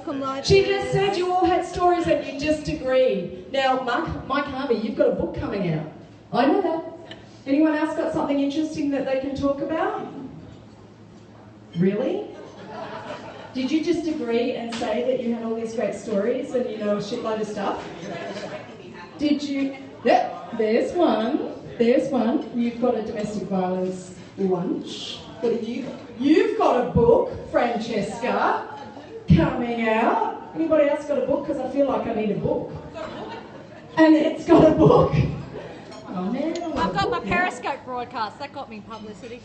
welcome live. She just said you all had stories and you just agreed. Now, Mike Harvey, you've got a book coming out. I know that. Anyone else got something interesting that they can talk about? Really? Did you just agree and say that you had all these great stories and you know a shitload of stuff? Did you? Yep, there's one. There's one. You've got a domestic violence lunch. What have you got? You've got a book, Francesca, coming out. Anybody else got a book? Because I feel like I need a book. And it's got a book. Oh man. I've got my Periscope broadcast. That got me publicity.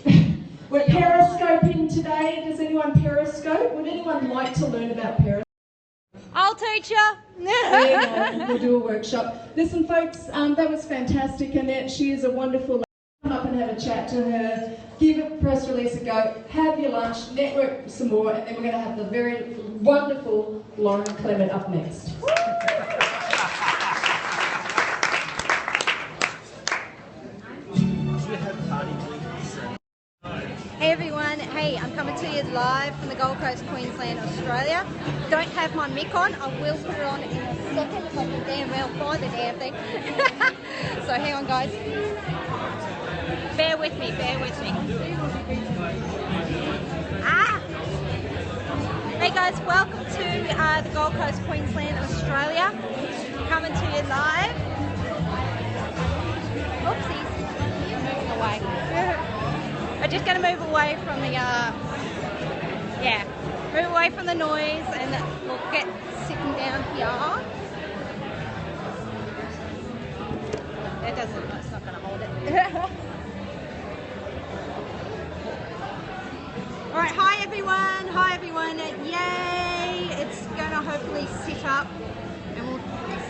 We're Periscoping today. Does anyone Periscope? Would anyone like to learn about Periscope? I'll teach you. We'll do a workshop. Listen, folks, that was fantastic. Annette, she is a wonderful lady. Come up and have a chat to her. Give a press release a go. Have your lunch. Network some more. And then we're going to have the very wonderful Lauren Clement up next. Hey everyone, hey, I'm coming to you live from the Gold Coast, Queensland, Australia. Don't have my mic on, I will put it on in a second if I can damn well find the damn thing. So hang on guys. Bear with me, bear with me. Hey guys, welcome to the Gold Coast, Queensland, Australia. Coming to you live. Oopsies, you're moving away. I'm just going to move away from the, move away from the noise and we'll get sitting down here. That's not going to hold it. Alright, hi everyone, yay! It's going to hopefully sit up and we'll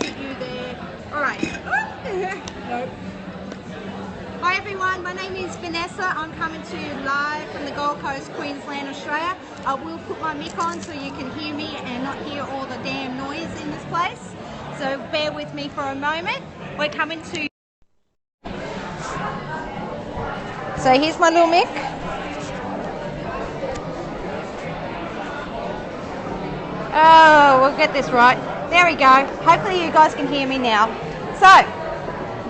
sit you there. Alright. Nope. Hi everyone, my name is Vanessa. I'm coming to you live from the Gold Coast, Queensland, Australia. I will put my mic on so you can hear me and not hear all the damn noise in this place. So bear with me for a moment. We're coming to... So here's my little mic. Oh, we'll get this right. There we go. Hopefully you guys can hear me now. So,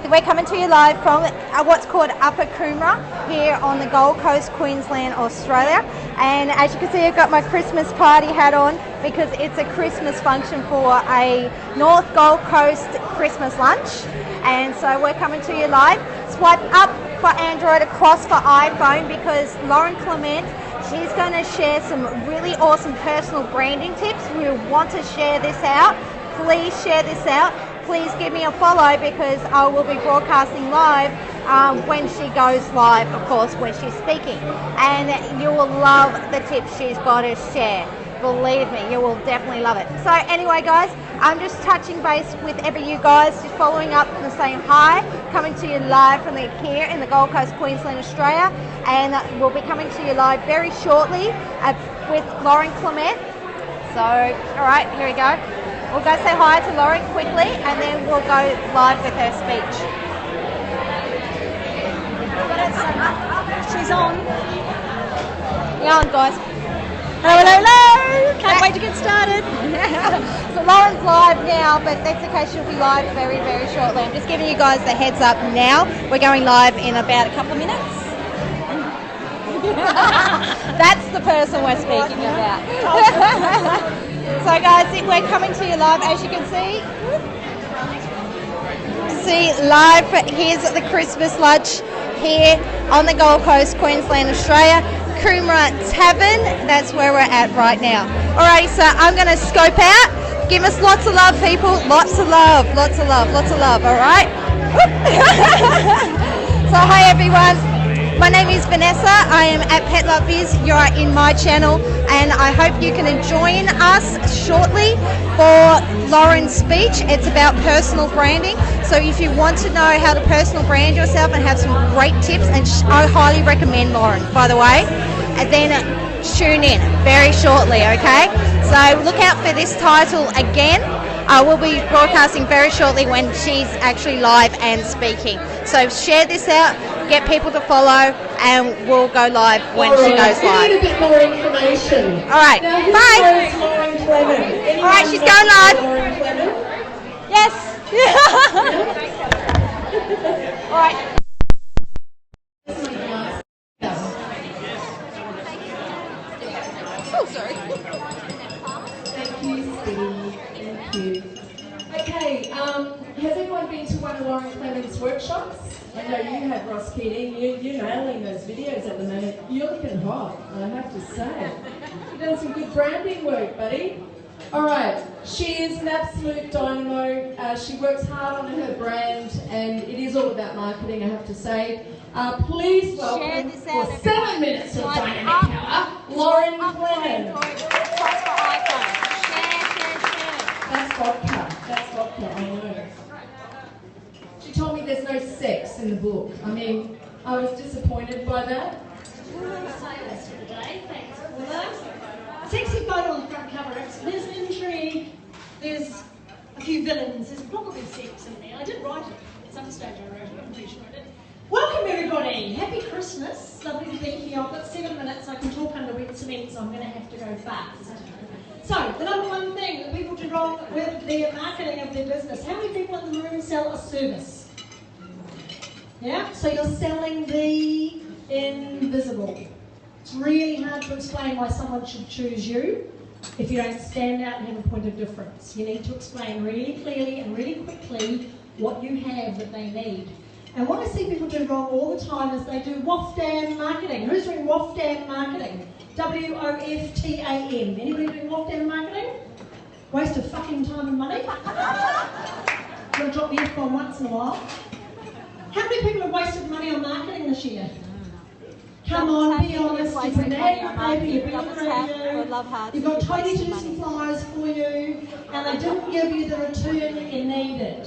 we're coming to you live from what's called Upper Coomera here on the Gold Coast, Queensland, Australia. And as you can see, I've got my Christmas party hat on because it's a Christmas function for a North Gold Coast Christmas lunch. And so we're coming to you live. Swipe up for Android, across for iPhone, because Lauren Clement, she's going to share some really awesome personal branding tips. We want to share this out. Please share this out. Please give me a follow because I will be broadcasting live when she goes live, of course, when she's speaking. And you will love the tips she's got to share. Believe me, you will definitely love it. So anyway, guys, I'm just touching base with you guys, just following up and saying hi, coming to you live from here in the Gold Coast, Queensland, Australia. And we'll be coming to you live very shortly with Lauren Clement. So, all right, here we go. We'll go say hi to Lauren quickly and then we'll go live with her speech. She's on. Hang on, guys. Hello, hello, hello. Can't wait to get started. So Lauren's live now, but that's okay, she'll be live very, very shortly. I'm just giving you guys the heads up now. We're going live in about a couple of minutes. That's the person we're speaking about. So guys, we're coming to you live, as you can see. Live, here's the Christmas lunch here on the Gold Coast, Queensland, Australia. Coomera Tavern, that's where we're at right now. Alrighty, so I'm going to scope out. Give us lots of love, people. Lots of love, lots of love, lots of love, alright? So hi everyone. My name is Vanessa. I am at Pet Love Biz. You are in my channel, and I hope you can join us shortly for Lauren's speech. It's about personal branding. So if you want to know how to personal brand yourself and have some great tips, and I highly recommend Lauren, by the way, and then tune in very shortly, okay? So look out for this title again. We'll be broadcasting very shortly when she's actually live and speaking. So share this out, get people to follow, and we'll go live when she goes live. We need a bit more information. All right, now, bye. Lauren Clement. All right, she's going live. Yes. All right. Oh, sorry. Thank you, Steve. Thank you. Okay, has anyone been to one of Lauren Clemens' workshops? I know you have, Ross Keating. You're nailing those videos at the moment. You're looking hot, I have to say. You've done some good branding work, buddy. All right, she is an absolute dynamo. She works hard on her brand, and it is all about marketing, I have to say. Please welcome for 7 minutes of dynamic power, Lauren Clemens. That's vodka. That's vodka, I know. She told me there's no sex in the book. I mean, I was disappointed by that. Sexy photo on the front cover. There's an intrigue, there's a few villains, there's probably sex in there. I did write it. At some stage I wrote it, I'm pretty sure I did. Welcome everybody, happy Christmas. Lovely to be here. I've got 7 minutes, I can talk under wet cement, so I'm going to have to go fast. So, the number one thing that people do wrong with their marketing of their business. How many people in the room sell a service? Yeah, so you're selling the invisible. It's really hard to explain why someone should choose you if you don't stand out and have a point of difference. You need to explain really clearly and really quickly what you have that they need. And what I see people do wrong all the time is they do WOFDAM marketing. Who's doing WOFDAM marketing? WOFTAM. Anybody doing WOFDAM marketing? Waste of fucking time and money. You'll drop the F-bomb once in a while. How many people have wasted money on marketing this year? Come on, be honest. You've been ad paper, you've been on the radio, you've got Tony to do some flyers for you, and they didn't give you the return that you needed.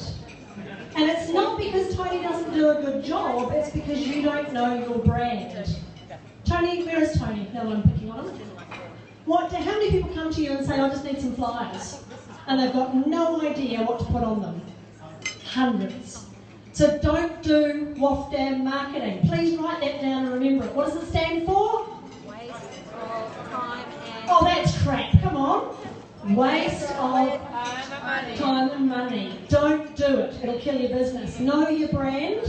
And it's not because Tony doesn't do a good job, it's because you don't know your brand. Tony, where is Tony? Now that I'm picking on him. How many people come to you and say, I just need some flyers? And they've got no idea what to put on them. Hundreds. So don't do WOFDAM marketing. Please write that down and remember it. What does it stand for? Waste of time and... Oh, that's crap. Come on. Waste of time and money. Don't do it. It'll kill your business. Know your brand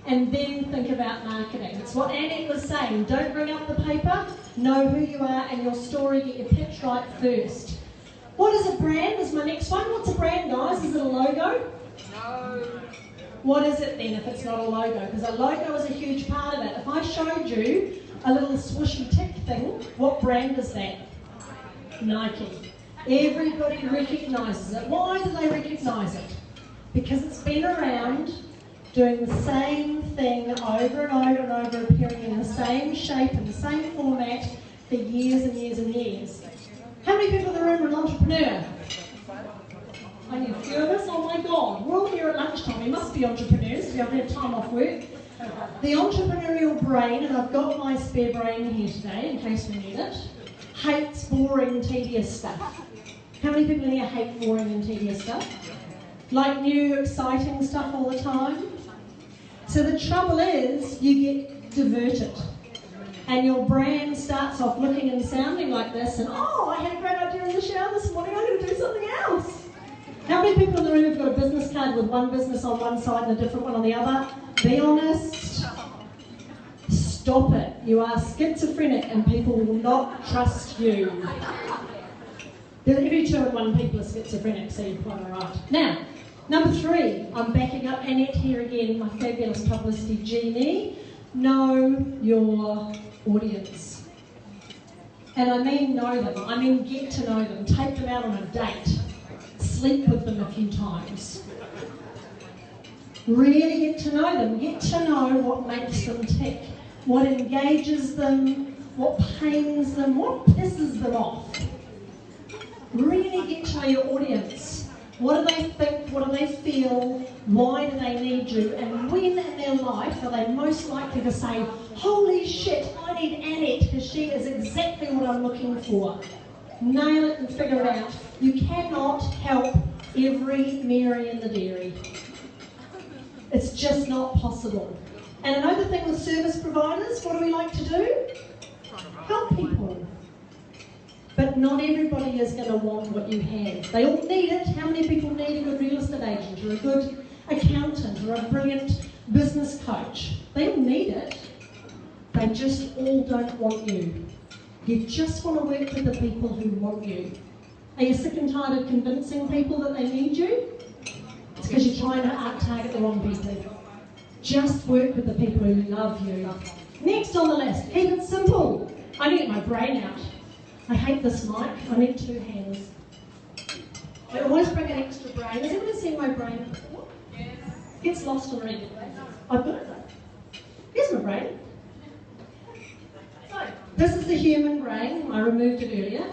and then think about marketing. It's what Annette was saying. Don't bring up the paper. Know who you are and your story. Get your pitch right first. What is a brand? Is my next one. What's a brand, guys? Is it a logo? No. What is it then if it's not a logo? Because a logo is a huge part of it. If I showed you a little swishy tick thing, what brand is that? Nike. Everybody recognises it. Why do they recognise it? Because it's been around doing the same thing over and over and over, appearing in the same shape and the same format for years and years and years. How many people in the room are an entrepreneur? I need a few of us. Oh my God, we're all here at lunchtime. We must be entrepreneurs to be able to have time off work. The entrepreneurial brain, and I've got my spare brain here today in case we need it, hates boring, tedious stuff. How many people in here hate boring and tedious stuff? Like new, exciting stuff all the time? So the trouble is, you get diverted. And your brand starts off looking and sounding like this, and oh, I had a great idea in the shower this morning, I'm going to do something else. How many people in the room have got a business card with one business on one side and a different one on the other? Be honest. Stop it. You are schizophrenic and people will not trust you. Every 2 in 1 people are schizophrenic, so you're quite alright. Now, number 3, I'm backing up Annette here again, my fabulous publicity genie. Know your audience. And I mean know them, I mean get to know them, take them out on a date. Sleep with them a few times. Really get to know them. Get to know what makes them tick, what engages them, what pains them, what pisses them off. Really get to know your audience. What do they think? What do they feel? Why do they need you? And when in their life are they most likely to say, holy shit, I need Annette because she is exactly what I'm looking for. Nail it and figure it out. You cannot help every Mary in the dairy. It's just not possible. And another thing with service providers, what do we like to do? Help people. But not everybody is going to want what you have. They all need it. How many people need a good real estate agent or a good accountant or a brilliant business coach? They all need it. They just all don't want you. You just want to work with the people who want you. Are you sick and tired of convincing people that they need you? It's because you're trying to target the wrong people. Just work with the people who love you. Next on the list, keep it simple. I need my brain out. I hate this mic. I need 2 hands. I always bring an extra brain. Has anyone seen my brain before? Yes. Gets lost already. I've got it though. Here's my brain. So, this is the human brain. I removed it earlier.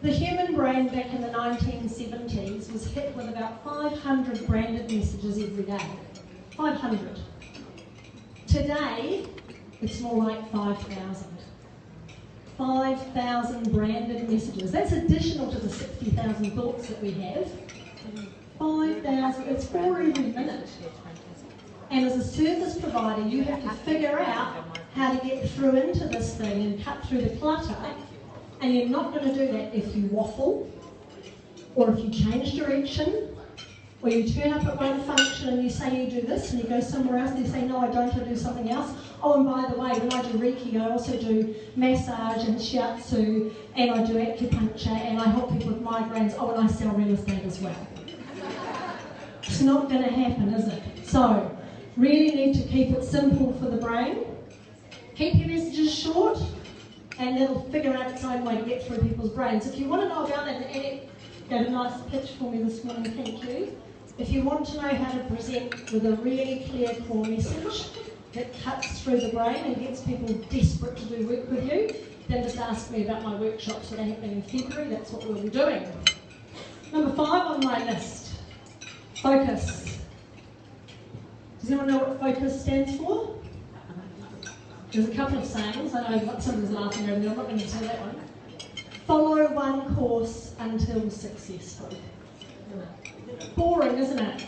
The human brain back in the 1970s was hit with about 500 branded messages every day. 500. Today, it's more like 5,000. 5,000 branded messages. That's additional to the 60,000 thoughts that we have. 5,000, it's 4 every minute. And as a service provider, you have to figure out how to get through into this thing and cut through the clutter. And you're not going to do that if you waffle, or if you change direction, or you turn up at one function and you say you do this, and you go somewhere else and you say, no, I don't, I do something else. Oh, and by the way, when I do Reiki, I also do massage and shiatsu, and I do acupuncture, and I help people with migraines. Oh, and I sell real estate as well. It's not going to happen, is it? So, really need to keep it simple for the brain. Keep your messages short, and it'll figure out its own way to get through people's brains. If you want to know about that, and got a nice pitch for me this morning, thank you. If you want to know how to present with a really clear core message that cuts through the brain and gets people desperate to do work with you, then just ask me about my workshops that are happening in February. That's what we'll be doing. Number 5 on my list, focus. Does anyone know what focus stands for? There's a couple of sayings. I know somebody's laughing over there. I'm not going to say that one. Follow one course until successful. Boring, isn't it?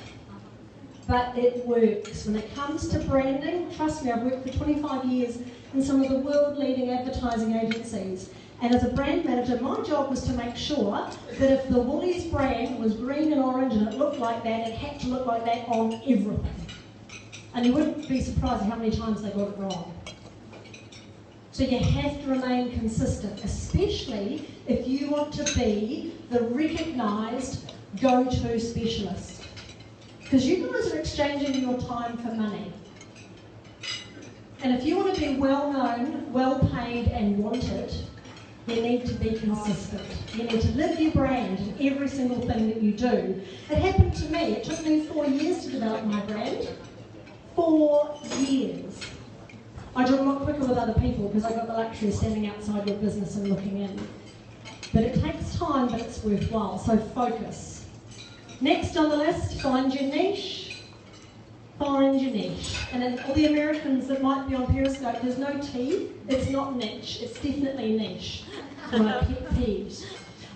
But it works. When it comes to branding, trust me, I've worked for 25 years in some of the world-leading advertising agencies. And as a brand manager, my job was to make sure that if the Woolies brand was green and orange and it looked like that, it had to look like that on everything. And you wouldn't be surprised at how many times they got it wrong. So you have to remain consistent, especially if you want to be the recognised go-to specialist. Because you guys are exchanging your time for money. And if you want to be well-known, well-paid and wanted, you need to be consistent. You need to live your brand in every single thing that you do. It happened to me. It took me 4 years to develop my brand. 4 years. I do a lot quicker with other people because I got the luxury of standing outside your business and looking in. But it takes time, but it's worthwhile, so focus. Next on the list, find your niche. Find your niche. And then all the Americans that might be on Periscope, there's no T, it's not niche, it's definitely niche. My pet peeves.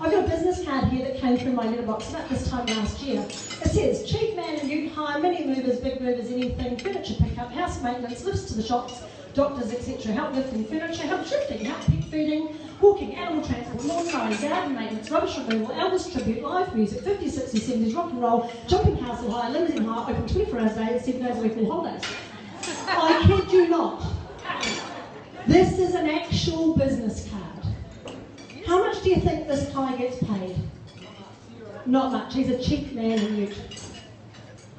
I've got a business card here that came through my letterbox about this time last year. It says, cheap man and ute hire, mini movers, big movers, anything, furniture pickup, house maintenance, lifts to the shops, doctors, etc. Help lifting furniture, help shifting, help pet feeding, walking, animal transport, lawn mowing, garden maintenance, rubbish removal, Elvis tribute, live music, 50s, 60s, 70s, rock and roll, jumping castle high, limousine high, open 24 hours a day, 7 days a week, and holidays. I kid you not. This is an actual business card. How much do you think this guy gets paid? Not much. He's a cheap man in ute.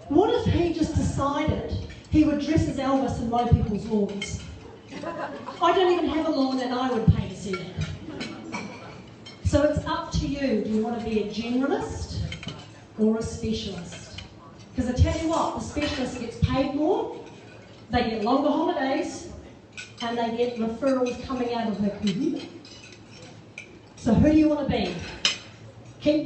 What if he just decided he would dress as Elvis and mow people's lawns? I don't even have a lawn and I would pay to see that. So it's up to you. Do you want to be a generalist or a specialist? Because I tell you what, the specialist gets paid more, they get longer holidays, and they get referrals coming out of her kuhu. So who do you want to be?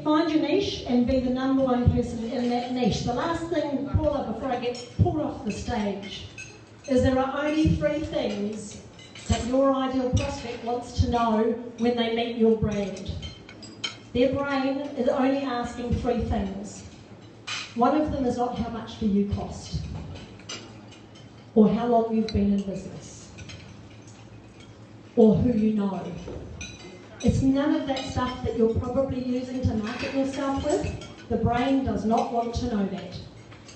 Find your niche and be the number one person in that niche. The last thing, Paula, before I get pulled off the stage, is there are only 3 things that your ideal prospect wants to know when they meet your brand. Their brain is only asking 3 things. One of them is not how much do you cost, or how long you've been in business, or who you know. It's none of that stuff that you're probably using to market yourself with. The brain does not want to know that.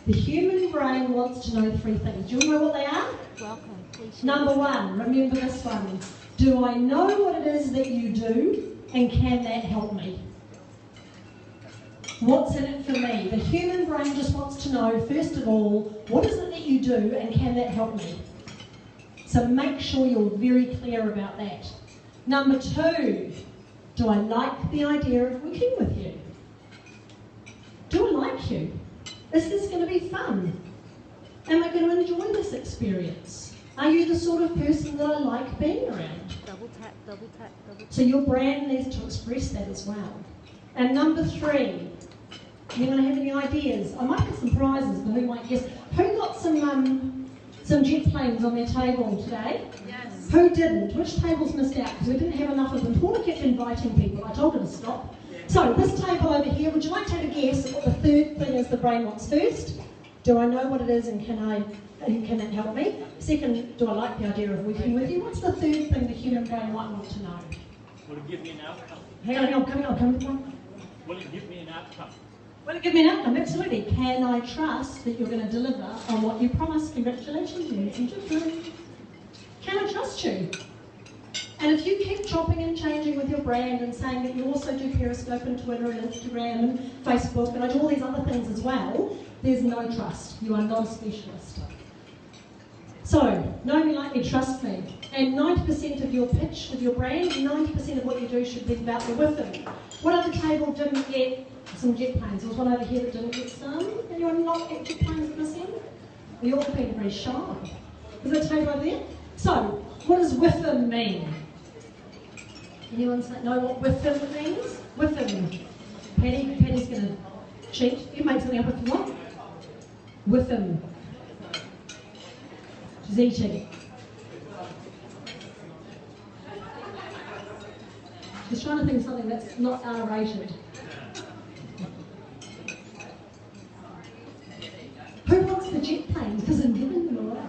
The human brain wants to know 3 things. Do you know what they are? Welcome. Please. Number 1, remember this one. Do I know what it is that you do, and can that help me? What's in it for me? The human brain just wants to know, first of all, what is it that you do, and can that help me? So make sure you're very clear about that. Number 2, do I like the idea of working with you? Do I like you? Is this going to be fun? Am I going to enjoy this experience? Are you the sort of person that I like being around? Double tap, double tap, double tap. So your brand needs to express that as well. And number 3, anyone have any ideas? I might get some prizes, but who might guess? Who got some jet planes on their table today? Yes. Who didn't? Which tables missed out? Because we didn't have enough of them. Paula kept inviting people. I told her to stop. So this table over here, would you like to have a guess at what the 3rd thing is the brain wants first? Do I know what it is, and can that help me? 2nd, do I like the idea of working with you? What's the 3rd thing the human brain might want to know? Will it give me an outcome? Hang on, come with one. Will it give me an outcome? Will it give me an outcome? Absolutely. Can I trust that you're going to deliver on what you promised? Congratulations, ladies and gentlemen. Can I trust you? And if you keep chopping and changing with your brand and saying that you also do Periscope and Twitter and Instagram and Facebook and I do all these other things as well, there's no trust. You are not a specialist. So, know me, like me, trust me. And 90% of your pitch with your brand, 90% of what you do should be about the within. What other table didn't get some jet planes? There was one over here that didn't get some. Anyone not get jet planes at this end? We all been very shy. Is there a table over there? So, what does within mean? Anyone know what within means? Within. Patty's going to cheat. You make something up if you want. Within. She's eating. She's trying to think of something that's not R-rated. Who wants the jet planes? Because I'm giving them away.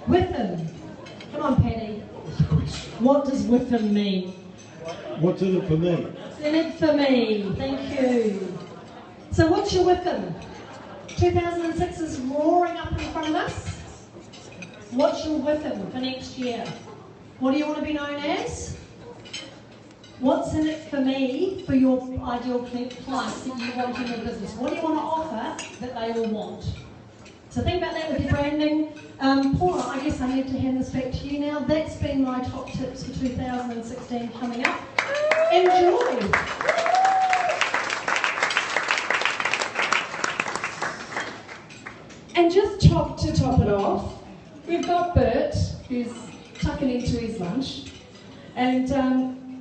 Within. Come on, Patty. What does within mean? What's in it for me? What's in it for me? Thank you. So what's your within? 2006 is roaring up in front of us. What's your within for next year? What do you want to be known as? What's in it for me for your ideal client that you want in your business? What do you want to offer that they all want? So think about that with your branding. Paula, I guess I need to hand this back to you now. That's been my top tips for 2016 coming up. Enjoy! And just to top it off, we've got Bert, who's tucking into his lunch, and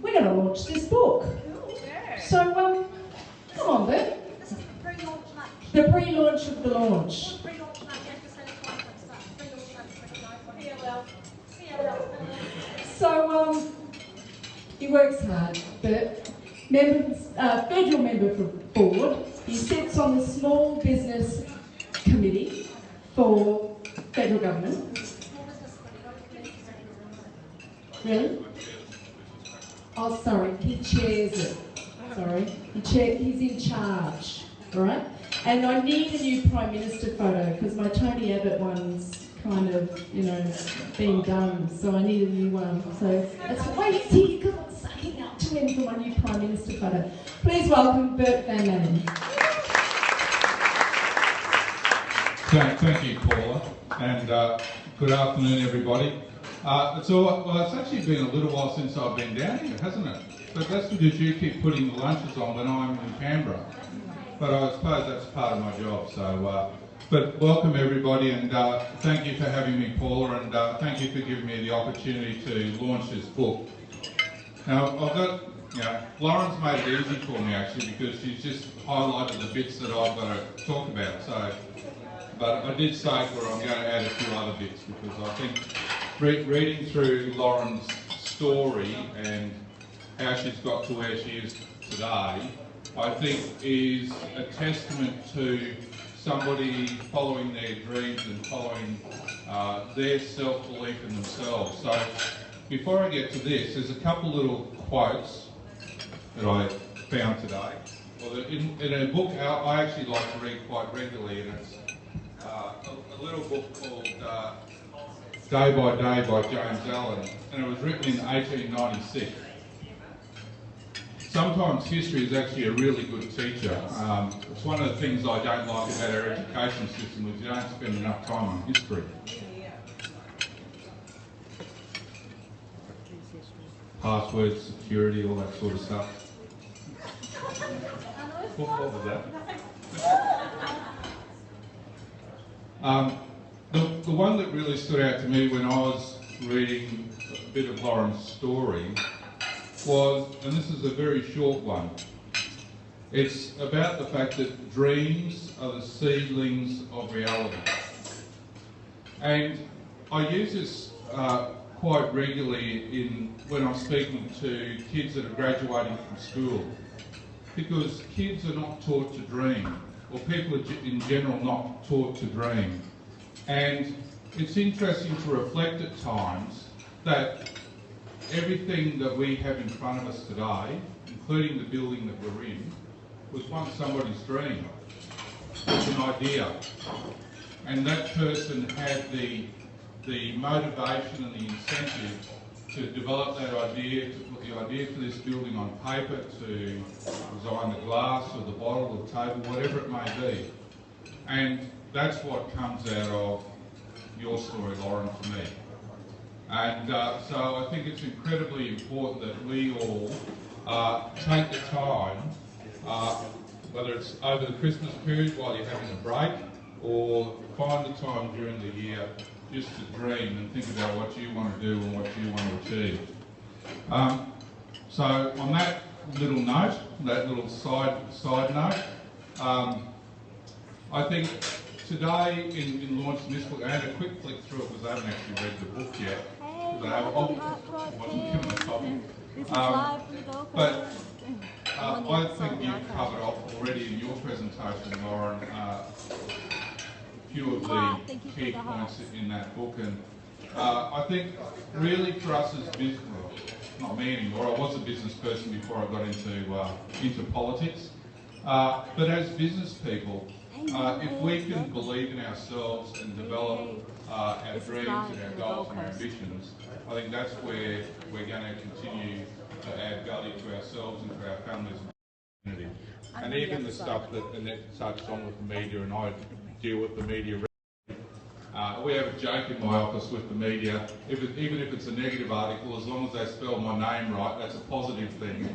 we're going to launch this book. So, come on, Bert. This is the pre-launch lunch. The pre-launch of the launch. Pre-launch lunch, pre-launch. So, he works hard, Bert. Federal member for board. He sits on the Small Business Committee for federal government. Really? Oh, sorry, he chairs it. Sorry, he's in charge, all right? And I need a new Prime Minister photo because my Tony Abbott one's kind of, being done, so I need a new one. So that's why he's here, because I'm sucking up to him for my new Prime Minister photo. Please welcome Bert Van Manen. Thank you, Paula, and good afternoon, everybody. It's actually been a little while since I've been down here, hasn't it? But that's because you keep putting the lunches on when I'm in Canberra. But I suppose that's part of my job. So, but welcome everybody, and thank you for having me, Paula, and thank you for giving me the opportunity to launch this book. Now, I've got, Lauren's made it easy for me actually because she's just highlighted the bits that I've got to talk about. So. But I did say where I'm going to add a few other bits because I think reading through Lauren's story and how she's got to where she is today, I think is a testament to somebody following their dreams and following their self-belief in themselves. So before I get to this, there's a couple little quotes that I found today. Well, in a book I actually like to read quite regularly, and it's a little book called Day by Day by James Allen, and it was written in 1896. Sometimes history is actually a really good teacher. It's one of the things I don't like about our education system is you don't spend enough time on history. Passwords, security, all that sort of stuff. What was that? The one that really stood out to me when I was reading a bit of Lauren's story was, and this is a very short one, it's about the fact that dreams are the seedlings of reality. And I use this quite regularly when I'm speaking to kids that are graduating from school, because kids are not taught to dream, or people are in general not taught to dream. And it's interesting to reflect at times that everything that we have in front of us today, including the building that we're in, was once somebody's dream. It's an idea. And that person had the motivation and the incentive to develop that idea, to put the idea for this building on paper, to design the glass or the bottle or the table, whatever it may be. And that's what comes out of your story, Lauren, for me. And so I think it's incredibly important that we all take the time, whether it's over the Christmas period while you're having a break, or find the time during the year just to dream and think about what you want to do and what you want to achieve. So on that little note, that little side note, I think today in launching this book, I had a quick flick through it because I haven't actually read the book yet. I wasn't given a copy. But I think you've covered off already in your presentation, Lauren, a few of the key points in that book. And I think really for us as business, not me anymore, I was a business person before I got into politics. But as business people, if we can believe in ourselves and develop our dreams and our goals and our ambitions, I think that's where we're going to continue to add value to ourselves and to our families and community. And even the stuff that Annette touched on with the media, and I deal with the media. We have a joke in my office with the media. Even if it's a negative article, as long as they spell my name right, that's a positive thing.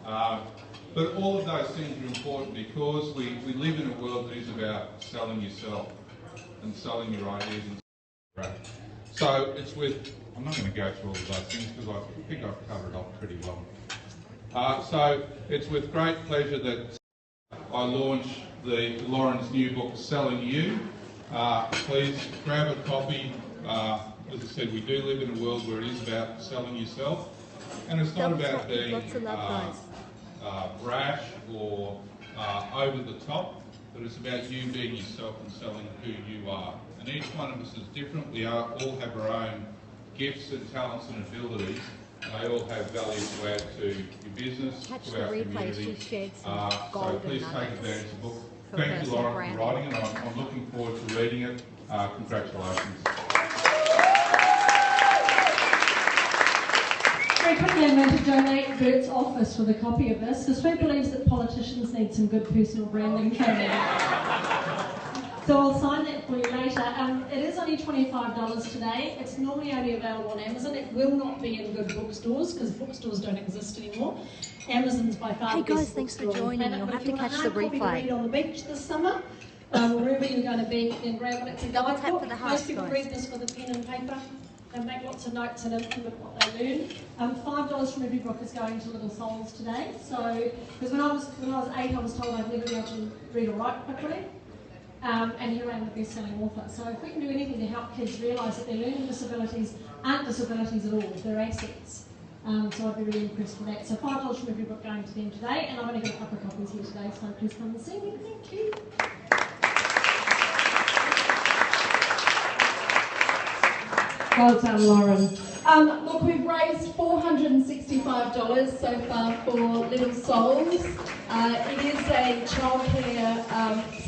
But all of those things are important because we live in a world that is about selling yourself and selling your ideas. So it's with, I'm not going to go through all of those things because I think I've covered it off pretty well. So it's with great pleasure that I launch Lauren's new book, Selling You. Please grab a copy. As I said, we do live in a world where it is about selling yourself, and it's not about being brash or over the top, but it's about you being yourself and selling who you are. And each one of us is different. We all have our own gifts and talents and abilities. They all have value to add to your business, to our community. So please take advantage of the book. Thank you, Lauren, for writing it. I'm looking forward to reading it. Congratulations. Very quickly, I'm going to donate Bert's office with a copy of this, because who believes that politicians need some good personal branding training? So I'll sign that for you later. It is only $25 today. It's normally only available on Amazon. It will not be in good bookstores because bookstores don't exist anymore. Amazon's by far the best. Hey guys, thanks for joining. You'll have to catch the replay. Read on the beach this summer, wherever you're going to be, then grab it. It's a Double guide tap book. for the heart, Most people guys. read this with a pen and paper. They make lots of notes and implement what they learn. $5 from every book is going to Little Souls today. So, because when I was 8, I was told I'd never be able to read or write quickly. And here I am, the best-selling author. So if we can do anything to help kids realise that their learning disabilities aren't disabilities at all, they're assets. So I'd be really impressed with that. So $5 from every book going to them today, and I've only got a couple of copies here today, so please come and see me. Thank you. Well done, Lauren. Look, we've raised $465 so far for Little Souls. It is a childcare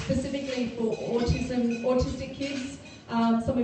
specifically for autistic kids. Some of